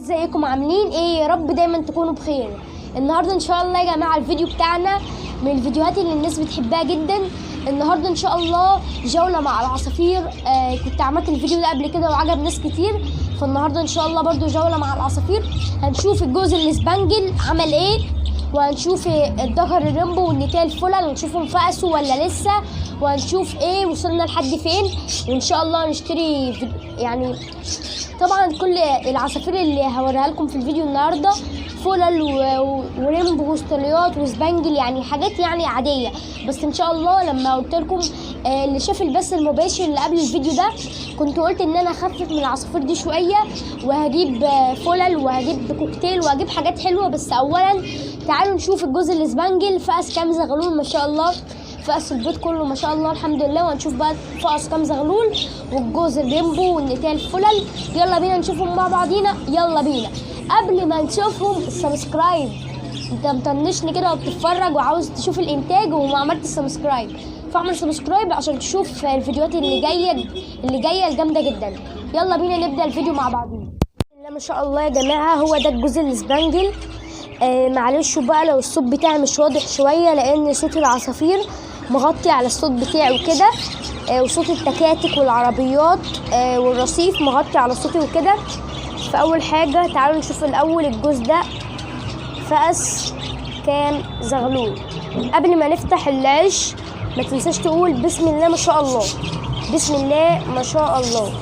ازيكم عاملين ايه؟ يا رب دايما تكونوا بخير. النهارده ان شاء الله يا جماعه الفيديو بتاعنا من الفيديوهات اللي الناس بتحبها جدا. النهارده ان شاء الله جوله مع العصافير. كنت عملت الفيديو ده قبل كده وعجب ناس كتير، فالنهارده ان شاء الله برضو جوله مع العصافير. هنشوف الجوز الاسبانجل عمل ايه، وهنشوف الدكر الريمبو والنتايه الفلل، ونشوفهم فقسوا ولا لسه، وهنشوف ايه وصلنا لحد فين، وان شاء الله نشتري يعني طبعا كل العصافير اللي هوريها لكم في الفيديو النهارده فلل وريمبو واسترليات وسبانجل، يعني حاجات يعني عاديه. بس ان شاء الله لما قلت لكم اللي شاف البث المباشر اللي قبل الفيديو ده كنت قلت ان انا اخفف من العصافير دي شويه، وهجيب فلل وهجيب كوكتيل وهجيب حاجات حلوه. بس اولا تعالوا نشوف الجوز الاسبانجل فقس كام زغلول ما شاء الله، فقس البيض كله ما شاء الله الحمد لله. وهنشوف بقى فقس كام زغلول والجوز الريمبو والنتايه الفلل. يلا بينا نشوفهم مع بعضينا، يلا بينا. قبل ما نشوفهم السبسكرايب، انت مطنشني كده وبتتفرج وعاوز تشوف الانتاج وما عملت السبسكرايب، فاعمل سبسكرايب عشان تشوف الفيديوهات اللي جايه الجامده جدا. يلا بينا نبدا الفيديو مع بعضينا. ما شاء الله يا جماعه هو ده الجوز الاسبانجل. معلش بقى لو الصوت بتاعي مش واضح شويه لان صوت العصافير مغطي على الصوت بتاعي وكده، وصوت التكاتك والعربيات والرصيف مغطي على صوتي وكده. فاول حاجه تعالوا نشوف الاول الجوز ده فقس كام زغلول. قبل ما نفتح العش ما تنساش تقول بسم الله ما شاء الله، بسم الله ما شاء الله،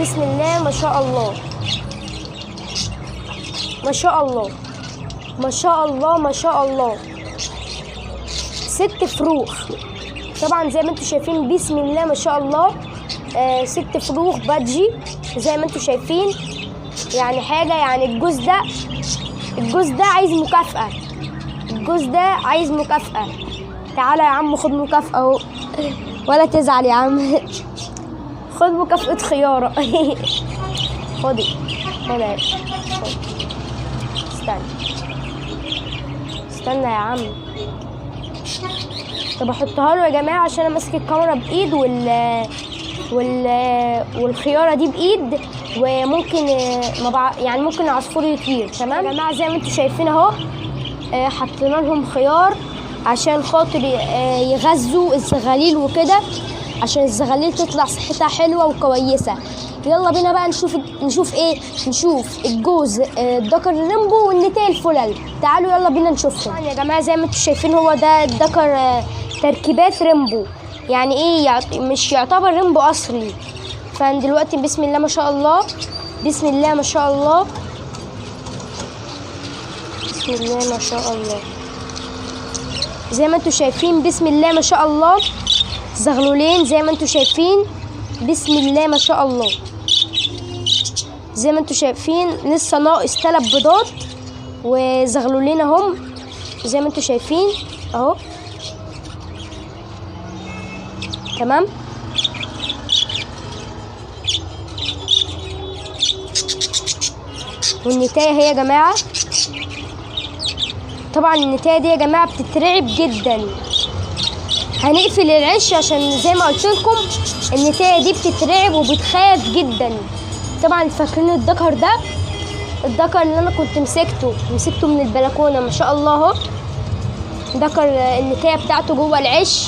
بسم الله ما شاء الله، ما شاء الله، ما شاء الله، ما شاء الله. 6 فروخ طبعا زي ما انتم شايفين، بسم الله ما شاء الله. 6 فروخ بادجي زي ما انتم شايفين، يعني حاجه. يعني الجوز ده عايز مكافأة، الجوز ده عايز مكافأة. تعالى يا عم خد مكافأة اهو، ولا تزعل يا عم خد مكافأة خيارة خدي خد. استنى يا عم. طب احطها له يا جماعه عشان انا ماسك الكاميرا بايد والخياره دي بايد، وممكن يعني ممكن العصفور يطير. تمام يا جماعه زي ما انتم شايفين اهو، حطينا لهم خيار عشان خاطر يغذوا الزغاليل وكده، عشان الزغاليل تطلع صحتها حلوه وكويسه. يلا بينا بقى نشوف ايه، نشوف الجوز الدكر الريمبو والنتايه الفلل. تعالوا يلا بينا نشوفهم. يا جماعه زي ما انتم شايفين هو ده الدكر تركيبات ريمبو، يعني ايه مش يعتبر ريمبو اصلي. فدلوقتي بسم الله ما شاء الله، بسم الله ما شاء الله، بسم الله ما شاء الله. زي ما انتم شايفين بسم الله ما شاء الله، زغلولين زي ما انتم شايفين بسم الله ما شاء الله. زي ما انتم شايفين لسه ناقص 3 بيضات وزغلولين اهم زي ما انتم شايفين اهو. تمام والنتايه هي يا جماعه، طبعا النتايه دي يا جماعه بتترعب جدا. هنقفل العش عشان زي ما قلت لكم النتايه دي بتترعب وبتخاف جدا. طبعا فاكرين الدكر ده، الدكر اللي انا كنت مسكته من البلكونه ما شاء الله اهو. دكر النتايه بتاعته جوه العش،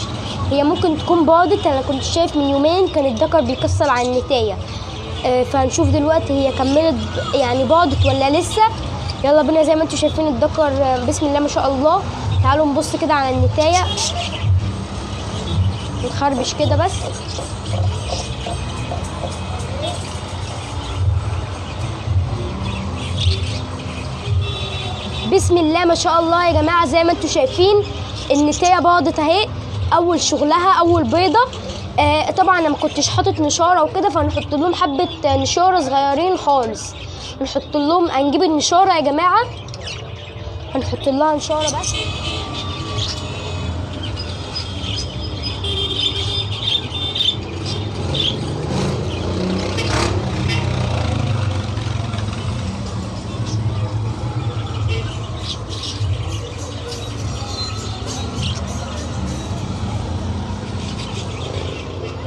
هي ممكن تكون باضت. انا كنت شايف من يومين كان الدكر بيكسر على النتايه، فهنشوف دلوقتي هي كملت يعني باضت ولا لسه. يلا بينا زي ما انتم شايفين الدكر بسم الله ما شاء الله. تعالوا نبص كده على النتايه، نخربش كده بس. بسم الله ما شاء الله يا جماعه زي ما انتم شايفين النتايه باضت اهي، اول شغلها اول بيضه. طبعا انا ما كنتش حاطط نشاره وكده، فهنحط لهم حبه نشاره صغيرين خالص. نحط لهم، هنجيب النشاره يا جماعه هنحط لها نشاره بس.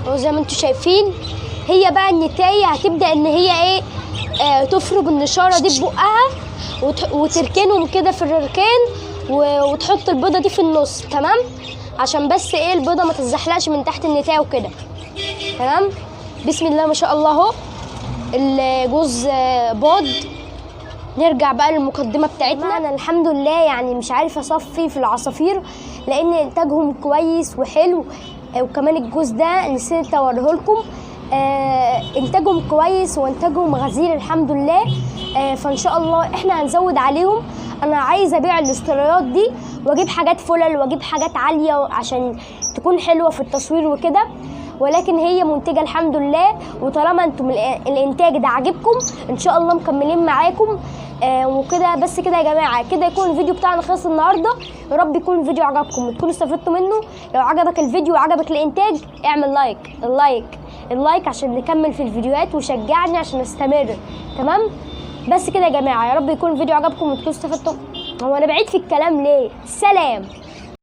وزي ما انتم شايفين هي بقى النتايه هتبدا ان هي ايه، تفرج النشاره دي ببقها وتركنهم كده في الركان وتحط البيضه دي في النص، تمام؟ عشان بس ايه البيضه ما تتزحلقش من تحت النتايه وكده، تمام؟ بسم الله ما شاء الله اهو الجوز باض. نرجع بقى للمقدمه بتاعتنا. انا الحمد لله يعني مش عارفه اصفي في العصافير لان انتاجهم كويس وحلو، وكمان الجوز ده نسيت اوريه لكم. انتاجهم كويس وانتاجهم غزير الحمد لله. فان شاء الله احنا هنزود عليهم. انا عايزه ابيع الاستريات دي واجيب حاجات فلل واجيب حاجات عاليه عشان تكون حلوه في التصوير وكده، ولكن هي منتجه الحمد لله. وطالما انتم الانتاج ده عاجبكم ان شاء الله مكملين معاكم وكده. بس كده يا جماعه، كده يكون الفيديو بتاعنا خلص النهارده. يا رب يكون الفيديو عجبكم وتكونوا استفدتوا منه. لو عجبك الفيديو وعجبك الانتاج اعمل اللايك عشان نكمل في الفيديوهات وشجعني عشان استمر، تمام؟ بس كده يا جماعه، يا رب يكون الفيديو عجبكم وتكونوا استفدتوا. هو انا بعيد في الكلام ليه؟ سلام.